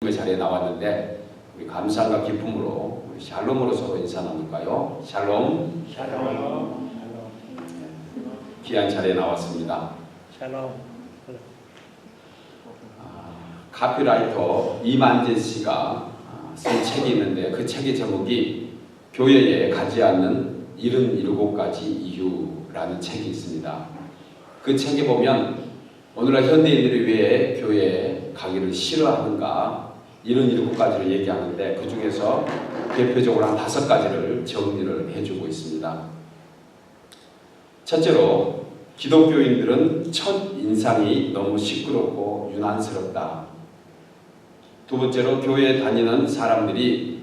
그 자리에 나왔는데 우리 감사함과 기쁨으로 우리 샬롬으로 서로 인사 나눌까요? 샬롬. 샬롬. 귀한 자리에 나왔습니다. 샬롬. 카피라이터 이만진 씨가 쓴 책이 있는데 그 책의 제목이 교회에 가지 않는 77가지 이유라는 책이 있습니다. 그 책에 보면 오늘날 현대인들이 왜 교회에 가기를 싫어하는가 77가지를 얘기하는데 그 중에서 대표적으로 한 5가지를 정리를 해주고 있습니다. 첫째로 기독교인들은 첫 인상이 너무 시끄럽고 유난스럽다. 두 번째로 교회에 다니는 사람들이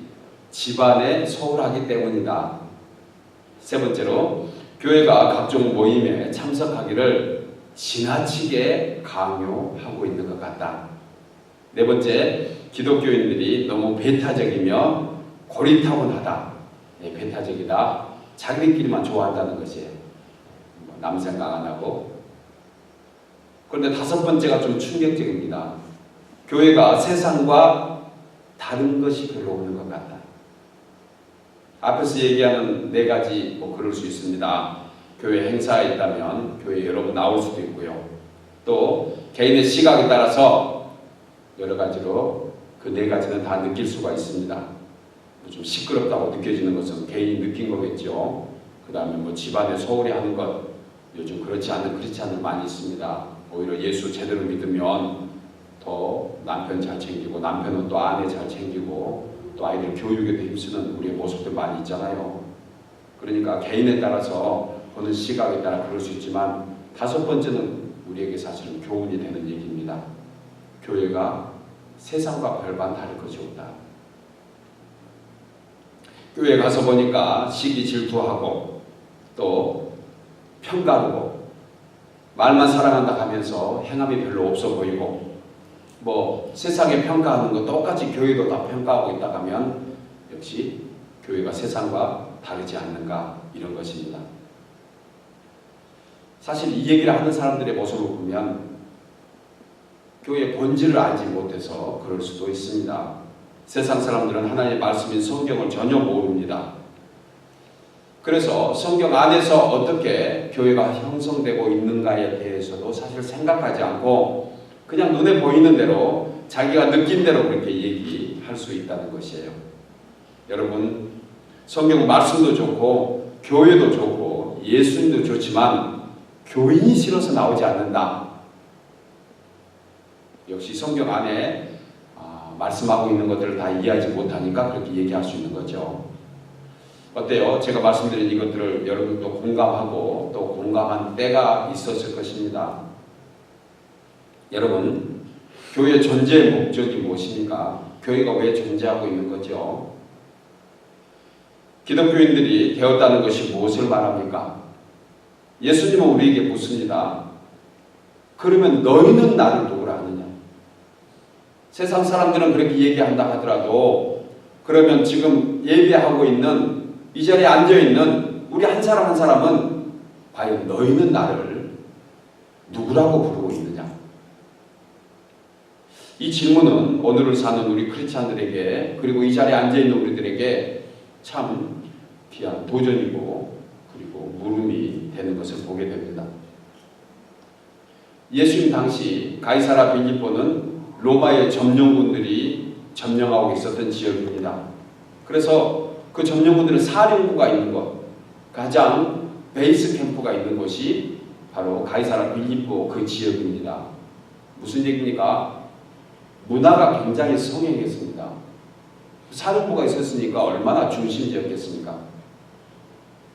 집안에 소홀하기 때문이다. 세 번째로 교회가 각종 모임에 참석하기를 지나치게 강요하고 있는 것 같다. 네 번째, 기독교인들이 너무 배타적이며 고리타분하다. 배타적이다. 자기들끼리만 좋아한다는 것이에요. 남 생각 안 하고. 그런데 5번째가 좀 충격적입니다. 교회가 세상과 다른 것이 별로 없는 것 같다. 앞에서 얘기하는 4가지 그럴 수 있습니다. 교회 행사에 있다면 교회에 여러 번 나올 수도 있고요. 또 개인의 시각에 따라서 여러 가지로 그 4가지는 다 느낄 수가 있습니다. 좀 시끄럽다고 느껴지는 것은 개인이 느낀 거겠죠. 그 다음에 집안에 소홀히 하는 것, 요즘 그렇지 않은 크리스찬들 많이 있습니다. 오히려 예수 제대로 믿으면 더 남편 잘 챙기고 남편은 또 아내 잘 챙기고 또 아이들 교육에도 힘쓰는 우리의 모습들 많이 있잖아요. 그러니까 개인에 따라서 보는 시각에 따라 그럴 수 있지만 5번째는 우리에게 사실은 교훈이 되는 얘기입니다. 교회가 세상과 별반 다를 것이 없다. 교회에 가서 보니까 시기 질투하고 또 평가하고 말만 사랑한다 하면서 행함이 별로 없어 보이고 세상에 평가하는 거 똑같이 교회도 다 평가하고 있다 하면 역시 교회가 세상과 다르지 않는가 이런 것입니다. 사실 이 얘기를 하는 사람들의 모습을 보면 교회의 본질을 알지 못해서 그럴 수도 있습니다. 세상 사람들은 하나님의 말씀인 성경을 전혀 모릅니다. 그래서 성경 안에서 어떻게 교회가 형성되고 있는가에 대해서도 사실 생각하지 않고 그냥 눈에 보이는 대로 자기가 느낀 대로 그렇게 얘기할 수 있다는 것이에요. 여러분, 성경 말씀도 좋고 교회도 좋고 예수님도 좋지만 교인이 싫어서 나오지 않는다. 역시 성경 안에 말씀하고 있는 것들을 다 이해하지 못하니까 그렇게 얘기할 수 있는 거죠. 어때요? 제가 말씀드린 이것들을 여러분도 공감하고 또 공감한 때가 있었을 것입니다. 여러분, 교회 존재의 목적이 무엇입니까? 교회가 왜 존재하고 있는 거죠? 기독교인들이 되었다는 것이 무엇을 말합니까? 예수님은 우리에게 묻습니다. 그러면 너희는 나를 누구라 하느냐? 세상 사람들은 그렇게 얘기한다 하더라도 그러면 지금 예배하고 있는 이 자리에 앉아있는 우리 한 사람 한 사람은 과연 너희는 나를 누구라고 부르고 있느냐? 이 질문은 오늘을 사는 우리 크리스찬들에게 그리고 이 자리에 앉아있는 우리들에게 참 귀한 도전이고 그리고 물음이 되는 것을 보게 됩니다. 예수님 당시 가이사라 빌립보는 로마의 점령군들이 점령하고 있었던 지역입니다. 그래서 그 점령군들은 사령부가 있는 곳, 가장 베이스 캠프가 있는 곳이 바로 가이사라 빌립보 그 지역입니다. 무슨 얘기입니까? 문화가 굉장히 성행했습니다. 사령부가 있었으니까 얼마나 중심지였겠습니까?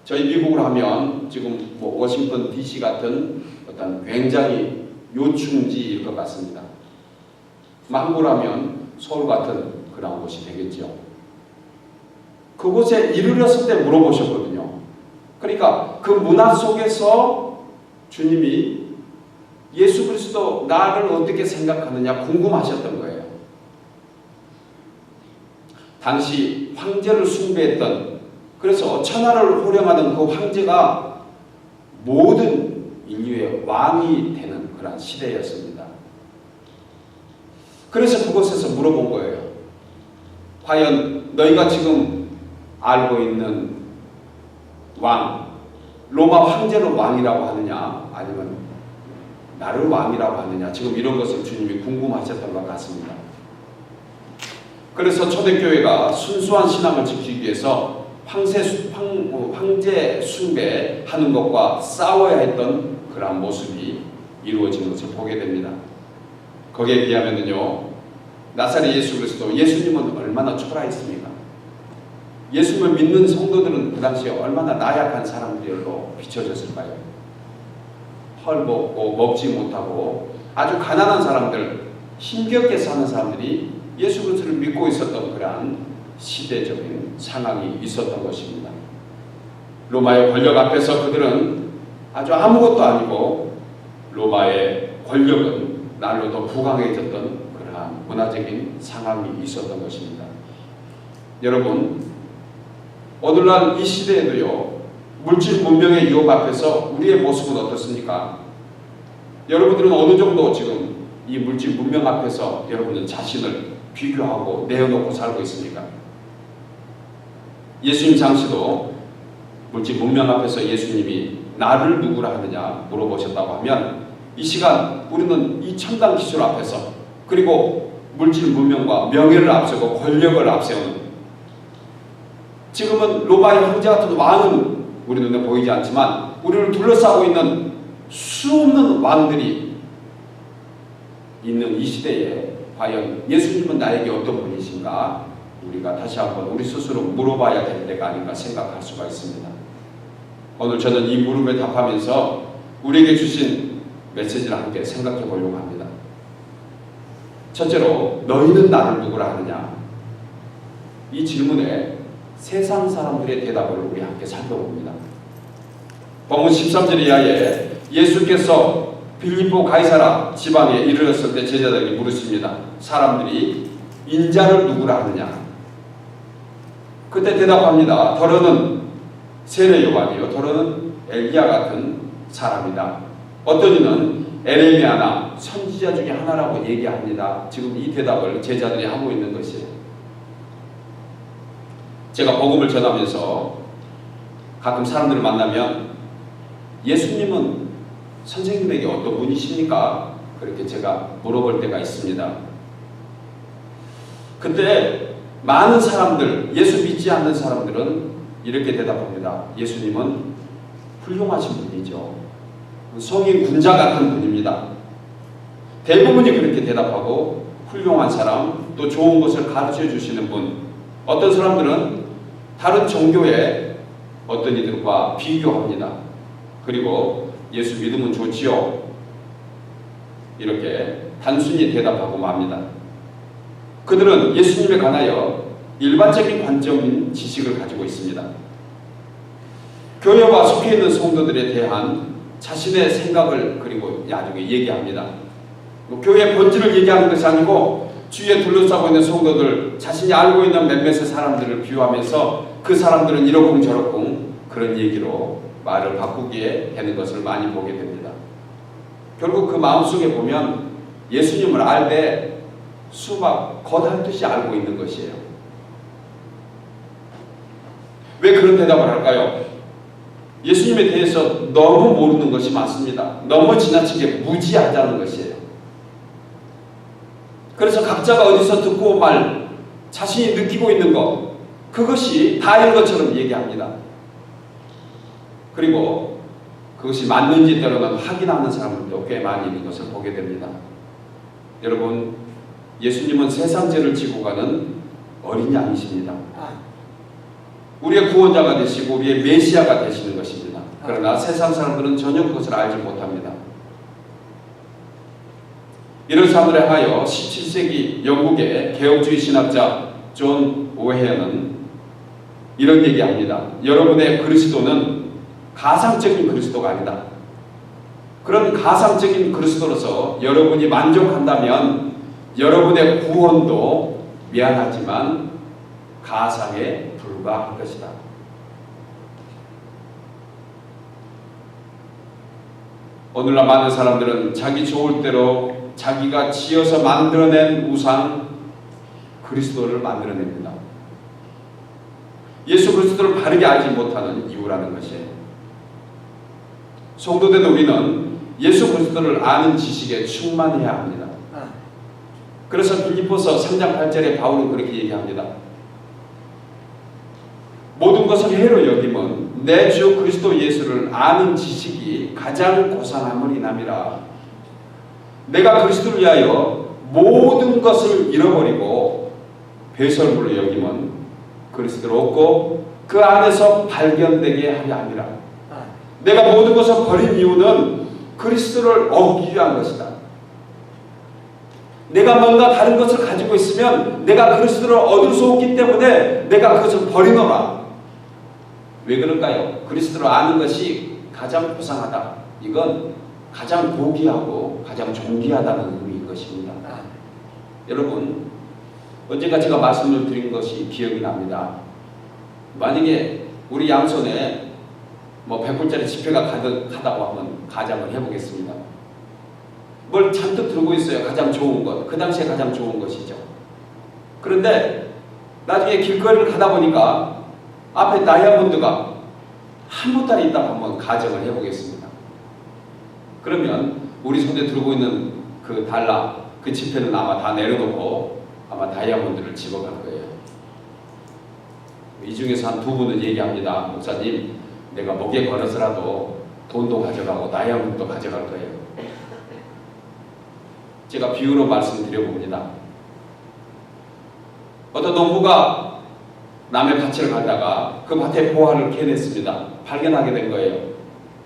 저희 미국으로 하면 지금 워싱턴 DC 같은 어떤 굉장히 요충지일 것 같습니다. 한국으로 하면 서울 같은 그런 곳이 되겠죠. 그곳에 이르렀을 때 물어보셨거든요. 그러니까 그 문화 속에서 주님이 예수 그리스도 나를 어떻게 생각하느냐 궁금하셨던 거예요. 당시 황제를 숭배했던 그래서 천하를 호령하던 그 황제가 모든 인류의 왕이 되는 그런 시대였습니다. 그래서 그곳에서 물어본 거예요. 과연 너희가 지금 알고 있는 왕, 로마 황제를 왕이라고 하느냐 아니면 나를 왕이라고 하느냐, 지금 이런 것을 주님이 궁금하셨던 것 같습니다. 그래서 초대교회가 순수한 신앙을 지키기 위해서 황제 숭배하는 것과 싸워야 했던 그러한 모습이 이루어지는 것을 보게 됩니다. 거기에 비하면요, 나사렛 예수 그리스도, 예수님은 얼마나 초라했습니까? 예수님을 믿는 성도들은 그 당시에 얼마나 나약한 사람들로 비춰졌을까요? 헐벗고 먹지 못하고 아주 가난한 사람들, 힘겹게 사는 사람들이 예수 그리스도를 믿고 있었던 그러한 시대적인 상황이 있었던 것입니다. 로마의 권력 앞에서 그들은 아주 아무것도 아니고 로마의 권력은 날로 더 부강해졌던 그러한 문화적인 상황이 있었던 것입니다. 여러분, 오늘날 이 시대에도요, 물질 문명의 유혹 앞에서 우리의 모습은 어떻습니까? 여러분들은 어느 정도 지금 이 물질 문명 앞에서 여러분은 자신을 비교하고 내어놓고 살고 있습니까? 예수님 장시도 물질 문명 앞에서 예수님이 나를 누구라 하느냐 물어보셨다고 하면, 이 시간 우리는 이 첨단 기술 앞에서, 그리고 물질 문명과 명예를 앞세우고 권력을 앞세우는, 지금은 로마의 황제 같은 왕은 우리 눈에 보이지 않지만 우리를 둘러싸고 있는 수없는 왕들이 있는 이 시대에 과연 예수님은 나에게 어떤 분이신가, 우리가 다시 한번 우리 스스로 물어봐야 될 때가 아닌가 생각할 수가 있습니다. 오늘 저는 이 물음에 답하면서 우리에게 주신 메시지를 함께 생각해 보려고 합니다. 첫째로, 너희는 나를 누구라 하느냐? 이 질문에 세상 사람들의 대답을 우리 함께 살펴봅니다. 본문 13절 이하에 예수께서 빌립보 가이사라 지방에 이르렀을 때 제자들에게 물으십니다. 사람들이 인자를 누구라 하느냐? 그때 대답합니다. 더러는 세례 요한이요, 더러는 엘리야 같은 사람이다. 어떤 이는 에레미야나 선지자 중에 하나라고 얘기합니다. 지금 이 대답을 제자들이 하고 있는 것이에요. 제가 복음을 전하면서 가끔 사람들을 만나면 예수님은 선생님에게 어떤 분이십니까? 그렇게 제가 물어볼 때가 있습니다. 그때 많은 사람들, 예수 믿지 않는 사람들은 이렇게 대답합니다. 예수님은 훌륭하신 분이죠. 성인 군자 같은 분입니다. 대부분이 그렇게 대답하고, 훌륭한 사람, 또 좋은 것을 가르쳐 주시는 분. 어떤 사람들은 다른 종교의 어떤 이들과 비교합니다. 그리고 예수 믿으면 좋지요, 이렇게 단순히 대답하고 맙니다. 그들은 예수님에 관하여 일반적인 관점인 지식을 가지고 있습니다. 교회와 속해 있는 성도들에 대한 자신의 생각을 그리고 나중에 얘기합니다. 교회의 본질을 얘기하는 것이 아니고 주위에 둘러싸고 있는 성도들, 자신이 알고 있는 몇몇의 사람들을 비유하면서 그 사람들은 이러쿵 저러쿵 그런 얘기로 말을 바꾸게 되는 것을 많이 보게 됩니다. 결국 그 마음속에 보면 예수님을 알되 수박 겉핥듯이 알고 있는 것이에요. 왜 그런 대답을 할까요? 예수님에 대해서 너무 모르는 것이 많습니다. 너무 지나치게 무지하다는 것이에요. 그래서 각자가 어디서 듣고 온 말, 자신이 느끼고 있는 것, 그것이 다인 것처럼 얘기합니다. 그리고 그것이 맞는지 때로는 확인하는 사람들도 꽤 많이 있는 것을 보게 됩니다. 여러분, 예수님은 세상 죄를 지고 가는 어린 양이십니다. 우리의 구원자가 되시고 우리의 메시아가 되시는 것입니다. 그러나 세상 사람들은 전혀 그것을 알지 못합니다. 이런 사람들에 하여 17세기 영국의 개혁주의 신학자 존 오헤어는 이런 얘기합니다. 여러분의 그리스도는 가상적인 그리스도가 아니다. 그런 가상적인 그리스도로서 여러분이 만족한다면 여러분의 구원도 미안하지만 가상에 불과할 것이다. 오늘날 많은 사람들은 자기 좋을 대로 자기가 지어서 만들어낸 우상 그리스도를 만들어냅니다. 예수 그리스도를 바르게 알지 못하는 이유라는 것이에요. 성도된 우리는 예수 그리스도를 아는 지식에 충만해야 합니다. 그래서 빌립보서 3장 8절에 바울은 그렇게 얘기합니다. 모든 것을 해로 여김은 내 주 그리스도 예수를 아는 지식이 가장 고상함을 인함이라. 내가 그리스도를 위하여 모든 것을 잃어버리고 배설물로 여김은 그리스도를 얻고 그 안에서 발견되게 하려 함이라. 내가 모든 것을 버린 이유는 그리스도를 얻기 위한 것이다. 내가 뭔가 다른 것을 가지고 있으면 내가 그리스도를 얻을 수 없기 때문에 내가 그것을 버리노라. 왜 그럴까요? 그리스도를 아는 것이 가장 고상하다. 이건 가장 고귀하고 가장 존귀하다는 의미인 것입니다. 여러분, 언젠가 제가 말씀을 드린 것이 기억이 납니다. 만약에 우리 양손에 100불짜리 지폐가 가득하다고 하면 가정을 해보겠습니다. 뭘 잔뜩 들고 있어요. 가장 좋은 것. 그 당시에 가장 좋은 것이죠. 그런데 나중에 길거리를 가다 보니까 앞에 다이아몬드가 한 보따리 있다고 한번 가정을 해보겠습니다. 그러면 우리 손에 들고 있는 그 달러, 그 지폐는 아마 다 내려놓고 아마 다이아몬드를 집어갈 거예요. 이 중에서 한 두 분은 얘기합니다. 목사님, 내가 목에 걸어서라도 돈도 가져가고 다이아몬드도 가져갈 거예요. 제가 비유로 말씀드려봅니다. 어떤 농부가 남의 밭을 가다가 그 밭에 보화를 캐냈습니다. 발견하게 된 거예요.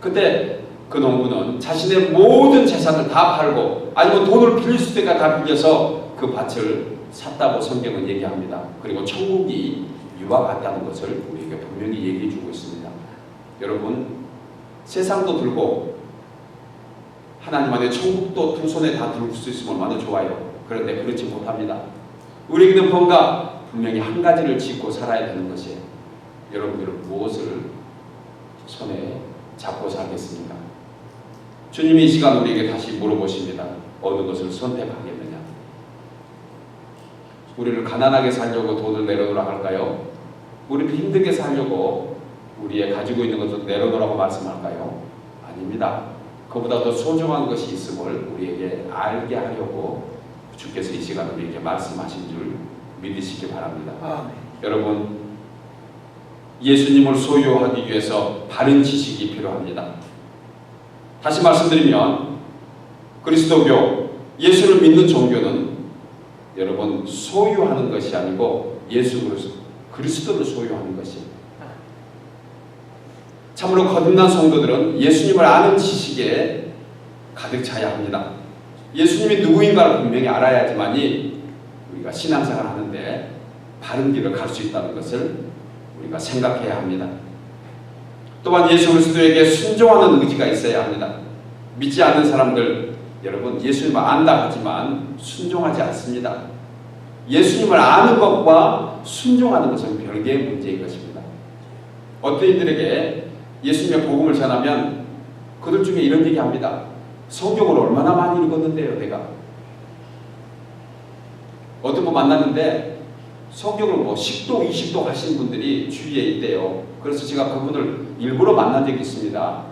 그때 그 농부는 자신의 모든 재산을 다 팔고 아니면 돈을 빌릴 수 있으니까 다 빌려서 그 밭을 샀다고 성경은 얘기합니다. 그리고 천국이 이와 같다는 것을 우리에게 분명히 얘기해 주고 있습니다. 여러분, 세상도 들고 하나님 안에 천국도 두 손에 다 들 수 있으면 얼마나 좋아요. 그런데 그렇지 못합니다. 우리에게는 뭔가 분명히 한 가지를 짓고 살아야 되는 것이에요. 여러분들은 무엇을 손에 잡고 살겠습니까? 주님이 이 시간 우리에게 다시 물어보십니다. 어느 것을 선택하겠느냐? 우리를 가난하게 살려고 돈을 내려놓으라 할까요? 우리를 힘들게 살려고 우리의 가지고 있는 것을 내려놓으라고 말씀할까요? 아닙니다. 그보다 더 소중한 것이 있음을 우리에게 알게 하려고 주께서 이 시간 우리에게 말씀하신 줄 믿으시기 바랍니다. 여러분, 예수님을 소유하기 위해서 바른 지식이 필요합니다. 다시 말씀드리면 그리스도교, 예수를 믿는 종교는 여러분 소유하는 것이 아니고 예수 그리스도를 소유하는 것입니다. 참으로 거듭난 성도들은 예수님을 아는 지식에 가득 차야 합니다. 예수님이 누구인가를 분명히 알아야지만이 우리가 신앙생활을 하는데 바른 길을 갈 수 있다는 것을 우리가 생각해야 합니다. 또한 예수 그리스도에게 순종하는 의지가 있어야 합니다. 믿지 않는 사람들, 여러분, 예수님을 안다 하지만 순종하지 않습니다. 예수님을 아는 것과 순종하는 것은 별개의 문제인 것입니다. 어떤 이들에게 예수님의 복음을 전하면 그들 중에 이런 얘기합니다. 성경을 얼마나 많이 읽었는데요, 내가. 어떤 분 만났는데 성경을 10도, 20도 하신 분들이 주위에 있대요. 그래서 제가 그분을 일부러 만난 적이 있습니다.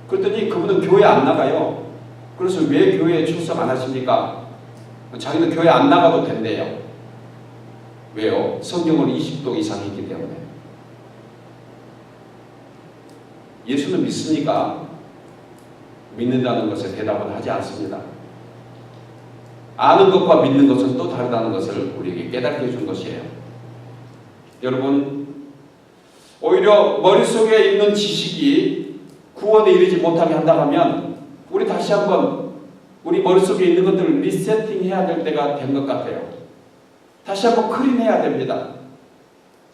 그랬더니 그분은 교회 안 나가요. 그래서 왜 교회에 출석 안 하십니까? 자기는 교회 안 나가도 된대요. 왜요? 성경을 20도 이상 읽기 때문에. 예수는 믿습니까? 믿는다는 것에 대답은 하지 않습니다. 아는 것과 믿는 것은 또 다르다는 것을 우리에게 깨닫게 해준 것이에요. 여러분, 오히려 머릿속에 있는 지식이 구원에 이르지 못하게 한다 하면 우리 다시 한번 우리 머릿속에 있는 것들을 리세팅해야 될 때가 된 것 같아요. 다시 한번 클린해야 됩니다.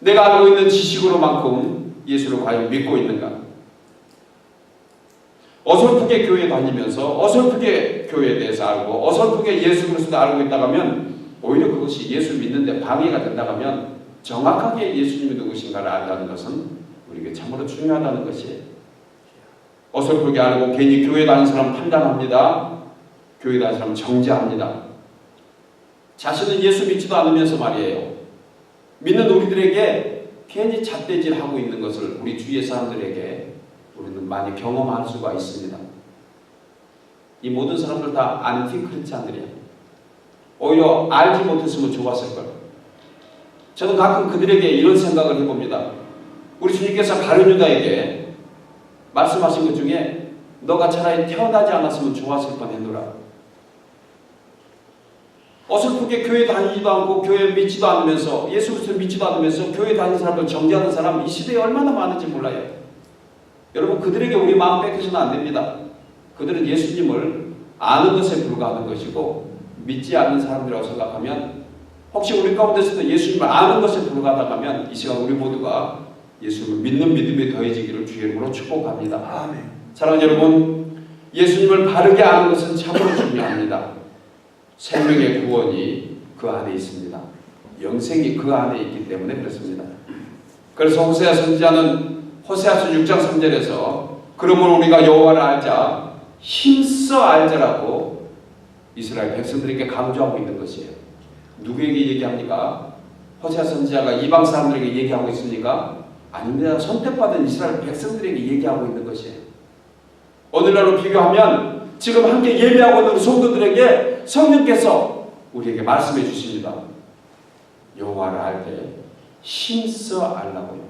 내가 알고 있는 지식으로만큼 예수를 과연 믿고 있는가? 어설프게 교회 다니면서 어설프게 교회에 대해서 알고 어설프게 예수 그리스도 알고 있다가 하면 오히려 그것이 예수 믿는데 방해가 된다고 하면 정확하게 예수님이 누구신가를 안다는 것은 우리에게 참으로 중요하다는 것이에요. 어설프게 알고 괜히 교회 다니는 사람 판단합니다. 교회 다니는 사람 정죄합니다. 자신은 예수 믿지도 않으면서 말이에요. 믿는 우리들에게 괜히 잣대질하고 있는 것을 우리 주위의 사람들에게 우리는 많이 경험할 수가 있습니다. 이 모든 사람들 다 안티 크리스찬들이야. 오히려 알지 못했으면 좋았을 걸. 저는 가끔 그들에게 이런 생각을 해봅니다. 우리 주님께서 가룟 유다에게 말씀하신 것 중에 너가 차라리 태어나지 않았으면 좋았을 뻔했노라. 어설프게 교회 다니지도 않고 교회 믿지도 않으면서 예수 그리스도를 믿지도 않으면서 교회 다니는 사람들 정죄하는 사람 이 시대에 얼마나 많은지 몰라요. 여러분 그들에게 우리 마음 뺏겨서는 안 됩니다. 그들은 예수님을 아는 것에 불과하는 것이고 믿지 않는 사람들이라고 생각하면 혹시 우리 가운데서도 예수님을 아는 것에 불과하다고 하면 이 시간 우리 모두가 예수님을 믿는 믿음이 더해지기를 주의 이름으로 축복합니다. 아멘. 사랑하는 여러분, 예수님을 바르게 아는 것은 참으로 중요합니다. 생명의 구원이 그 안에 있습니다. 영생이 그 안에 있기 때문에 그렇습니다. 그래서 호세아 선지자는 호세아서 6장 3절에서 그러므로 우리가 여호와를 알자 힘써 알자라고 이스라엘 백성들에게 강조하고 있는 것이에요. 누구에게 얘기합니까? 호세아 선지자가 이방 사람들에게 얘기하고 있습니까? 아닙니다. 선택받은 이스라엘 백성들에게 얘기하고 있는 것이에요. 오늘날로 비교하면 지금 함께 예배하고 있는 성도들에게 성령께서 우리에게 말씀해 주십니다. 여호와를 알 때 힘써 알라고요.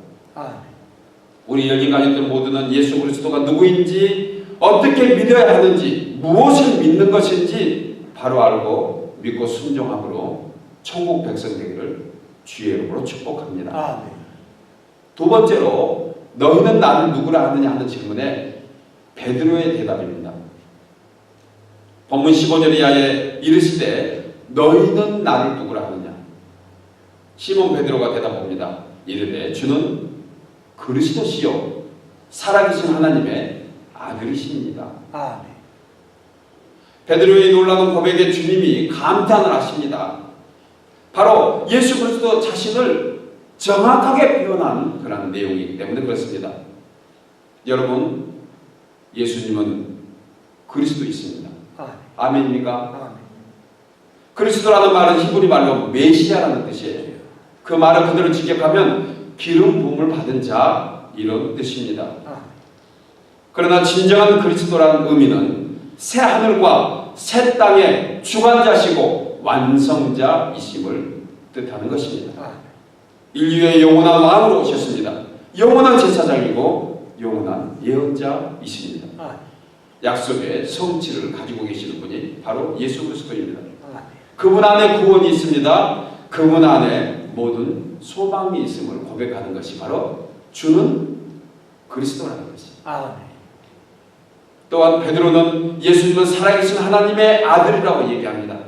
우리 여기 가족들 모두는 예수 그리스도가 누구인지 어떻게 믿어야 하는지 무엇을 믿는 것인지 바로 알고 믿고 순종함으로 천국 백성 되기를 주의 이름으로 축복합니다. 아멘. 두 번째로 너희는 나를 누구라 하느냐 하는 질문에 베드로의 대답입니다. 본문 15절 이하에 이르시되 너희는 나를 누구라 하느냐. 시몬 베드로가 대답합니다. 이르되 주는 그리스도시요 살아계신 하나님의 아들이십니다. 아멘. 베드로의 놀라운 고백에 주님이 감탄을 하십니다. 바로 예수 그리스도 자신을 정확하게 표현한 그런 내용이기 때문에 그렇습니다. 여러분, 예수님은 그리스도이십니다. 아멘입니까? 아멘. 그리스도라는 말은 히브리 말로 메시아라는 뜻이에요. 그 말을 그대로 직역하면 기름 부음을 받은 자 이런 뜻입니다. 그러나 진정한 그리스도라는 의미는 새 하늘과 새 땅의 주관자시고 완성자이심을 뜻하는 것입니다. 인류의 영원한 왕으로 오셨습니다. 영원한 제사장이고 영원한 예언자이십니다. 약속의 성취를 가지고 계시는 분이 바로 예수 그리스도입니다. 그분 안에 구원이 있습니다. 그분 안에 모든 소망이 있음을 고백하는 것이 바로 주는 그리스도라는 것입니다. 또한 베드로는 예수님은 살아계신 하나님의 아들이라고 얘기합니다.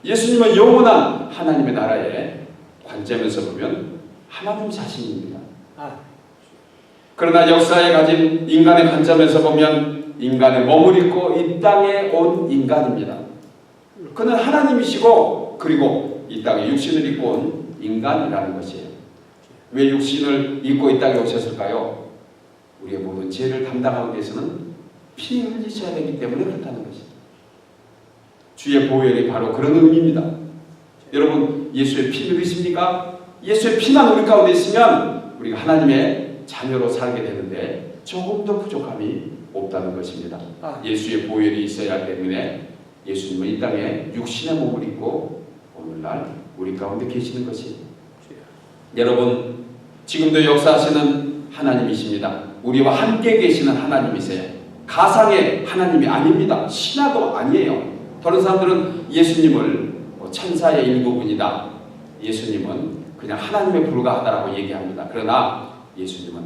예수님은 영원한 하나님의 나라의 관점에서 보면 하나님 자신입니다. 그러나 역사에 가진 인간의 관점에서 보면 인간의 몸을 입고 이 땅에 온 인간입니다. 그는 하나님이시고 그리고 이 땅에 육신을 입고 온 인간이라는 것이에요. 왜 육신을 입고 이 땅에 오셨을까요? 우리의 모든 죄를 담당하기 위해서는 피 흘리셔야 되기 때문에 그렇다는 것입니다. 주의 보혈이 바로 그런 의미입니다. 여러분, 예수의 피 믿으십니까? 예수의 피만 우리 가운데 있으면 우리가 하나님의 자녀로 살게 되는데 조금도 부족함이 없다는 것입니다. 예수의 보혈이 있어야 하기 때문에 예수님은 이 땅에 육신의 몸을 입고 오늘날 우리 가운데 계시는 것이 여러분, 지금도 역사하시는 하나님이십니다. 우리와 함께 계시는 하나님이세요. 가상의 하나님이 아닙니다. 신화도 아니에요. 다른 사람들은 예수님을 천사의 일부분이다. 예수님은 그냥 하나님에 불과하다라고 얘기합니다. 그러나 예수님은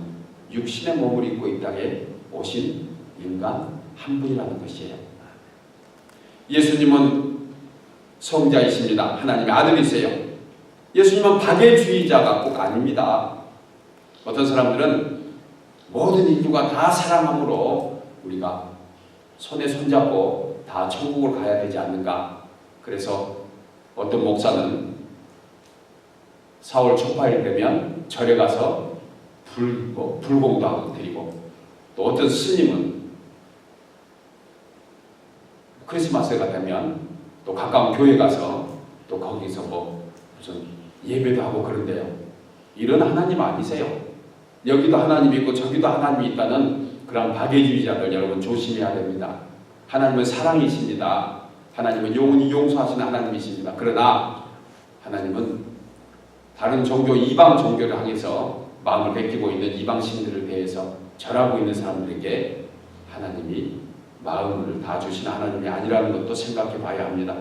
육신의 몸을 입고 이 땅에 오신 인간 한 분이라는 것이에요. 예수님은 성자이십니다. 하나님의 아들이세요. 예수님은 박애주의자가 꼭 아닙니다. 어떤 사람들은 모든 인류가 다 사랑함으로 우리가 손에 손잡고 다 천국을 가야 되지 않는가. 그래서 어떤 목사는 4월 초파일 되면 절에 가서 불공도 하고 드리고, 또 어떤 스님은 크리스마스가 되면 또 가까운 교회 가서 또 거기서 무슨 예배도 하고 그런데요. 이런 하나님 아니세요. 여기도 하나님이 있고 저기도 하나님이 있다는 그런 박애주의자들 여러분 조심해야 됩니다. 하나님은 사랑이십니다. 하나님은 영원히 용서하시는 하나님이십니다. 그러나 하나님은 다른 종교, 이방 종교를 향해서 마음을 베끼고 있는 이방 신들을 대해서 절하고 있는 사람들에게 하나님이 마음을 다 주신 하나님이 아니라는 것도 생각해 봐야 합니다.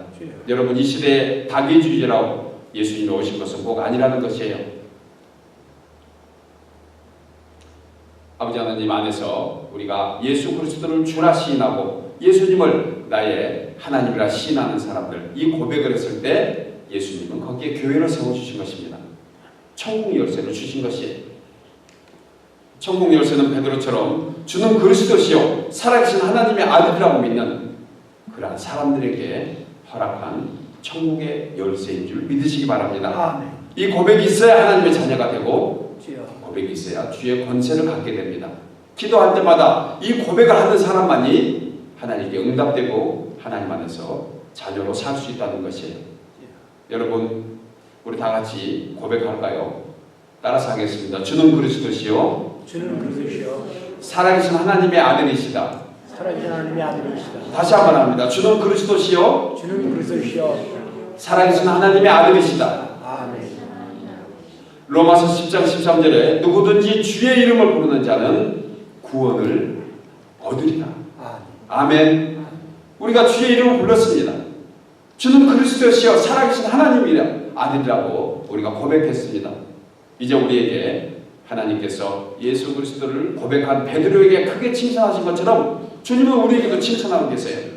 여러분 이 시대에 박애주의자라고 예수님이 오신 것은 꼭 아니라는 것이에요. 아버지 하나님 안에서 우리가 예수 그리스도를 주라 시인하고 예수님을 나의 하나님이라 시인하는 사람들, 이 고백을 했을 때 예수님은 거기에 교회를 세워주신 것입니다. 천국 열쇠를 주신 것이에요. 천국 열쇠는 베드로처럼 주는 그리스도시요 살아계신 하나님의 아들이라고 믿는 그러한 사람들에게 허락한 천국의 열쇠인 줄 믿으시기 바랍니다. 아멘. 이 고백이 있어야 하나님의 자녀가 되고 고백이 있어야 주의 권세를 갖게 됩니다. 기도할 때마다 이 고백을 하는 사람만이 하나님께 응답되고 하나님 안에서 자녀로 살 수 있다는 것이에요. 여러분 우리 다 같이 고백할까요? 따라서 하겠습니다. 주는 그리스도시요 주는 그리스도시요 살아계신 하나님의 아들이시다. 살아계신 하나님의 아들이시다. 다시 한번 합니다. 주는 그리스도시요 주는 그리스도시요 살아계신 하나님의 아들이시다. 아멘. 로마서 10장 13절에 누구든지 주의 이름을 부르는 자는 구원을 얻으리라. 아멘. 우리가 주의 이름을 불렀습니다. 주는 그리스도시요 살아계신 하나님이라 아들이라고 우리가 고백했습니다. 이제 우리에게 하나님께서 예수 그리스도를 고백한 베드로에게 크게 칭찬하신 것처럼 주님은 우리에게도 칭찬하고 계세요.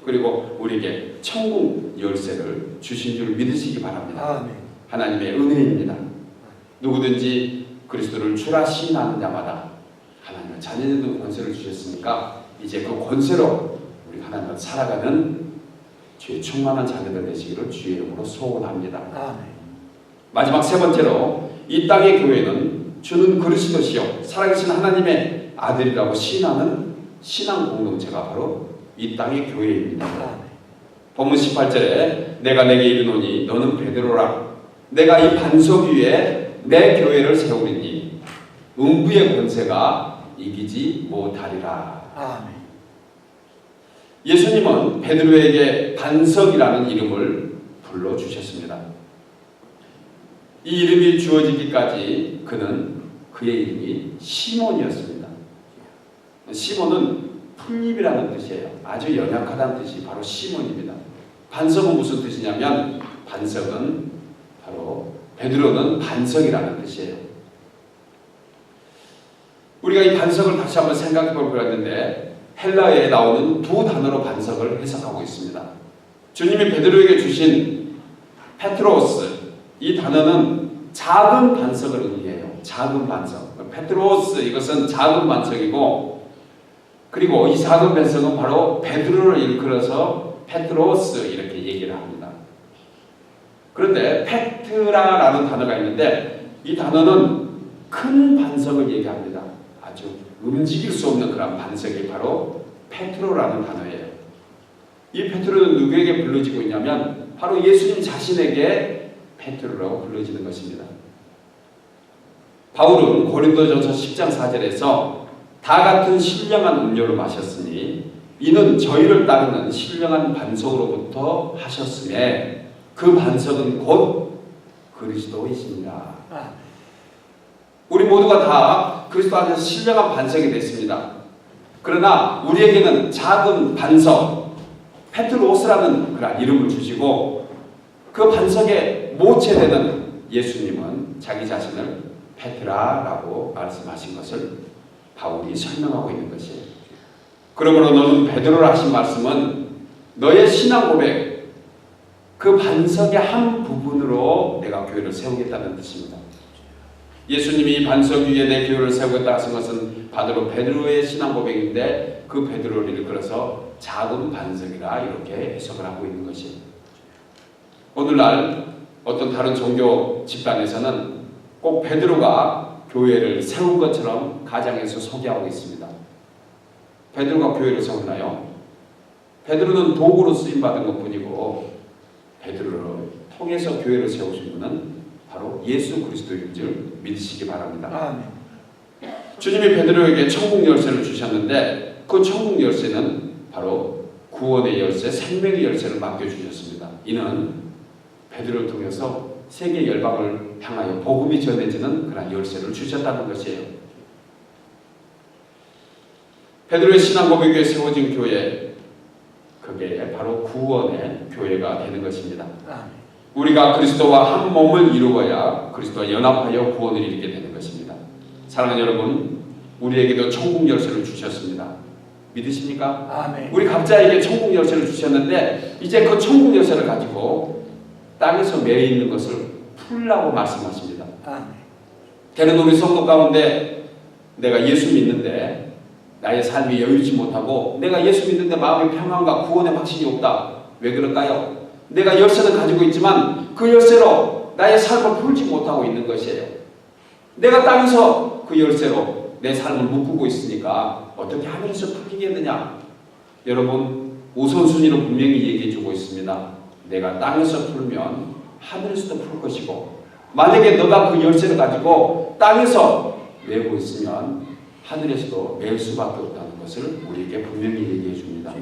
그리고 우리에게 천국 열쇠를 주신 줄 믿으시기 바랍니다. 아멘. 하나님의 은혜입니다. 누구든지 그리스도를 주라 시인하는 자마다 하나님은 자녀되는 권세를 주셨으니까 이제 그 권세로 우리 하나님을 살아가는 주의 충만한 자녀들 되시기를 주의 이름으로 소원합니다. 아멘. 마지막 세 번째로 이 땅의 교회는 주는 그리스도시요 살아계신 하나님의 아들이라고 시인하는 신앙 공동체가 바로 이 땅의 교회입니다. 아멘. 본문 18절에 내가 내게 이르노니 너는 베드로라 내가 이 반석 위에 내 교회를 세우리니 음부의 권세가 이기지 못하리라. 아멘. 예수님은 베드로에게 반석이라는 이름을 불러주셨습니다. 이 이름이 주어지기까지 그의 이름이 시몬이었습니다. 시몬은 풀잎이라는 뜻이에요. 아주 연약하다는 뜻이 바로 시몬입니다. 반석은 무슨 뜻이냐면 반석은 바로 베드로는 반석이라는 뜻이에요. 우리가 이 반석을 다시 한번 생각해 볼 필요가 있는데 헬라어에 나오는 두 단어로 반석을 해석하고 있습니다. 주님이 베드로에게 주신 페트로스 이 단어는 작은 반석을 의미해요. 작은 반석. 페트로스 이것은 작은 반석이고 그리고 이 작은 반석은 바로 베드로를 일컬어서 페트로스 이렇게 얘기를 합니다. 그런데 페트라라는 단어가 있는데 이 단어는 큰 반석을 얘기합니다. 아주 움직일 수 없는 그런 반석이 바로 페트로라는 단어예요. 이 페트로는 누구에게 불러지고 있냐면 바로 예수님 자신에게 페트로라고 불러지는 것입니다. 바울은 고린도전서 10장 4절에서 다 같은 신령한 음료를 마셨으니 이는 저희를 따르는 신령한 반석으로부터 하셨음에 그 반석은 곧 그리스도이십니다. 우리 모두가 다 그리스도 안에서 신령한 반석이 됐습니다. 그러나 우리에게는 작은 반석 페트로스라는 그런 이름을 주시고 그 반석에 모체되는 예수님은 자기 자신을 페트라라고 말씀하신 것을 바울이 설명하고 있는 것이에요. 그러므로 너는 베드로라 하신 말씀은 너의 신앙 고백 그 반석의 한 부분으로 내가 교회를 세우겠다는 뜻입니다. 예수님이 반석 위에 내 교회를 세우겠다 하신 것은 바로 베드로의 신앙 고백인데 그 베드로를 일컬어서 작은 반석이라 이렇게 해석을 하고 있는 것이에요. 오늘날 어떤 다른 종교 집단에서는 꼭 베드로가 교회를 세운 것처럼 가장에서 소개하고 있습니다. 베드로가 교회를 세웠나요? 베드로는 도구로 쓰임받은 것뿐이고 베드로를 통해서 교회를 세우신 분은 바로 예수 그리스도인 줄 믿으시기 바랍니다. 아멘. 주님이 베드로에게 천국 열쇠를 주셨는데 그 천국 열쇠는 바로 구원의 열쇠, 생명의 열쇠를 맡겨주셨습니다. 이는 베드로를 통해서 세계 열방을 향하여 복음이 전해지는 그런 열쇠를 주셨다는 것이에요. 베드로의 신앙 고백 위에 세워진 교회, 그게 바로 구원의 교회가 되는 것입니다. 아멘. 우리가 그리스도와 한 몸을 이루어야 그리스도와 연합하여 구원을 이루게 되는 것입니다. 사랑하는 여러분, 우리에게도 천국 열쇠를 주셨습니다. 믿으십니까? 아멘. 우리 각자에게 천국 열쇠를 주셨는데 이제 그 천국 열쇠를 가지고 땅에서 매여 있는 것을 풀라고 말씀하십니다. 아멘. 때는 우리 성도 가운데 내가 예수 믿는데 나의 삶이 여유지 못하고 내가 예수 믿는데 마음의 평안과 구원의 확신이 없다. 왜 그럴까요? 내가 열쇠는 가지고 있지만 그 열쇠로 나의 삶을 풀지 못하고 있는 것이에요. 내가 땅에서 그 열쇠로 내 삶을 묶고 있으니까 어떻게 하늘에서 풀리겠느냐? 여러분, 우선순위로 분명히 얘기해주고 있습니다. 내가 땅에서 풀면 하늘에서도 풀 것이고 만약에 너가 그 열쇠를 가지고 땅에서 메고 있으면 하늘에서도 맬 수밖에 없다는 것을 우리에게 분명히 얘기해 줍니다.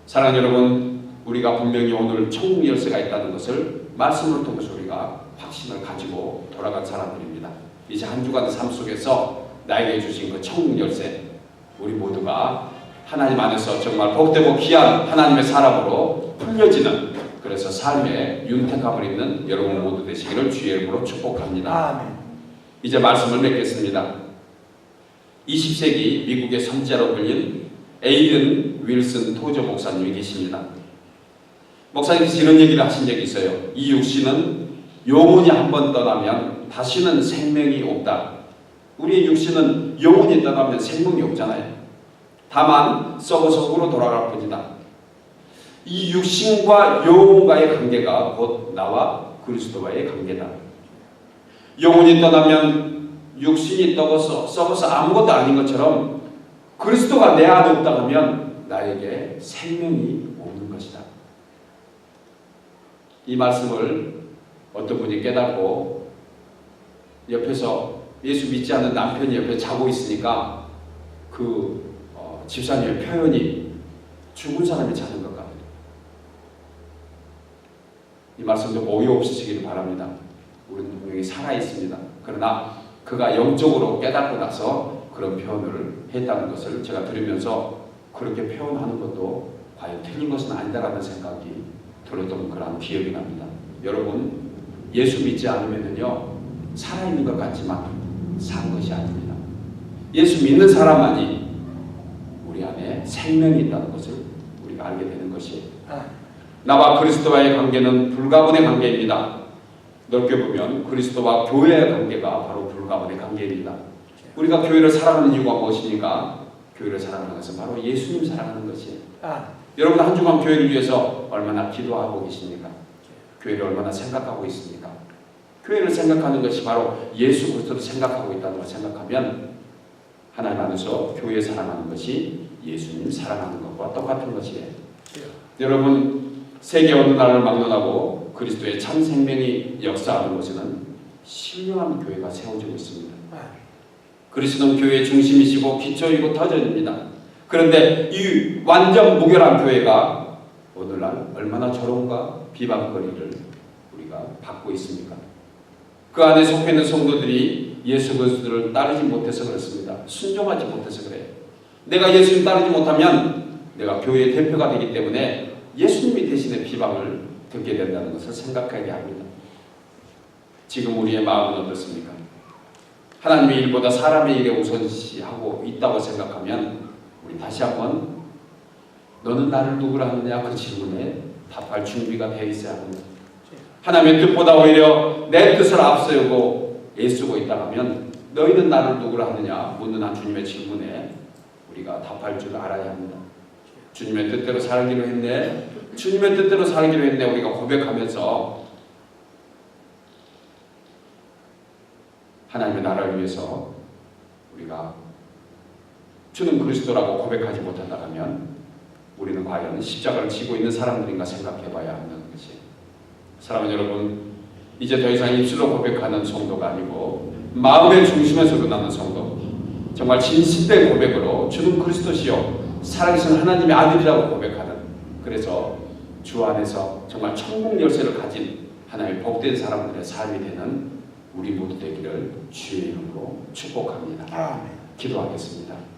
사랑하는 여러분, 우리가 분명히 오늘 천국 열쇠가 있다는 것을 말씀을 통해서 우리가 확신을 가지고 돌아간 사람들입니다. 이제 한 주간의 삶 속에서 나에게 주신 그 천국 열쇠, 우리 모두가 하나님 안에서 정말 복되고 귀한 하나님의 사람으로 풀려지는, 그래서 삶의 윤택함을 있는 여러분 모두 되시기를 주의 이름으로 축복합니다. 아멘. 이제 말씀을 맺겠습니다. 20세기 미국의 선지자로 불린 에이든 윌슨 토저 목사님이 계십니다. 목사님께서 이런 얘기를 하신 적이 있어요. 이 육신은 영혼이 한번 떠나면 다시는 생명이 없다. 우리의 육신은 영혼이 떠나면 생명이 없잖아요. 다만 썩어서 흙으로 돌아갈 뿐이다. 이 육신과 영혼과의 관계가 곧 나와 그리스도와의 관계다. 영혼이 떠나면 육신이 썩어서 아무것도 아닌 것처럼 그리스도가 내 안에 없다 하면 나에게 생명이 없는 것이다. 이 말씀을 어떤 분이 깨닫고 옆에서 예수 믿지 않는 남편이 옆에 자고 있으니까 그 집사님의 표현이 죽은 사람이 자는 것 같아요. 이 말씀도 오해 없으시기를 바랍니다. 우리는 분명히 살아있습니다. 그러나 그가 영적으로 깨닫고 나서 그런 표현을 했다는 것을 제가 들으면서 그렇게 표현하는 것도 과연 틀린 것은 아니다라는 생각이 들었던 그런 기억이 납니다. 여러분, 예수 믿지 않으면요 살아있는 것 같지만 산 것이 아닙니다. 예수 믿는 사람만이 우리 안에 생명이 있다는 것을 우리가 알게 되는 것이에요. 나와 그리스도와의 관계는 불가분의 관계입니다. 넓게 보면 그리스도와 교회의 관계가 바로 불가분의 관계입니다. 우리가 교회를 사랑하는 이유가 무엇입니까? 교회를 사랑하는 것은 바로 예수님 사랑하는 것이에요. 여러분, 한 주간 교회를 위해서 얼마나 기도하고 계십니까? 교회를 얼마나 생각하고 있습니까? 교회를 생각하는 것이 바로 예수 그리스도를 생각하고 있다는 걸 생각하면 하나님 안에서 교회 사랑하는 것이 예수님 사랑하는 것과 똑같은 것이에요. 여러분, 세계 어느 나라를 막론하고 그리스도의 참 생명이 역사하는 곳에는 신령한 교회가 세워지고 있습니다. 그리스도는 교회의 중심이시고 기초이고 터전입니다. 그런데 이 완전 무결한 교회가 오늘날 얼마나 조롱과 비방거리를 우리가 받고 있습니까? 그 안에 속해 있는 성도들이 예수 그리스도를 따르지 못해서 그렇습니다. 순종하지 못해서 그래요. 내가 예수님 따르지 못하면 내가 교회의 대표가 되기 때문에 예수님이 대신에 비방을 듣게 된다는 것을 생각하게 합니다. 지금 우리의 마음은 어떻습니까? 하나님의 일보다 사람의 일에 우선시하고 있다고 생각하면 우리 다시 한번 너는 나를 누구라 하느냐 그 질문에 답할 준비가 되어 있어야 합니다. 하나님의 뜻보다 오히려 내 뜻을 앞세우고 애쓰고 있다 하면 너희는 나를 누구라 하느냐 묻는 한 주님의 질문에 우리가 답할 줄 알아야 합니다. 주님의 뜻대로 살기로 했네, 주님의 뜻대로 살기로 했네, 우리가 고백하면서 하나님의 나라를 위해서 우리가 주는 그리스도라고 고백하지 못한다 하면 우리는 과연 십자가를 지고 있는 사람들인가 생각해 봐야 한다는 것이에요. 사랑하는 여러분, 이제 더 이상 입술로 고백하는 성도가 아니고 마음의 중심에서 우러나는 성도, 정말 진실된 고백으로 주는 그리스도시요 살아계신 하나님의 아들이라고 고백하는, 그래서 주 안에서 정말 천국 열쇠를 가진 하나님의 복된 사람들의 삶이 되는 우리 모두 되기를 주의 이름으로 축복합니다. 아멘. 기도하겠습니다.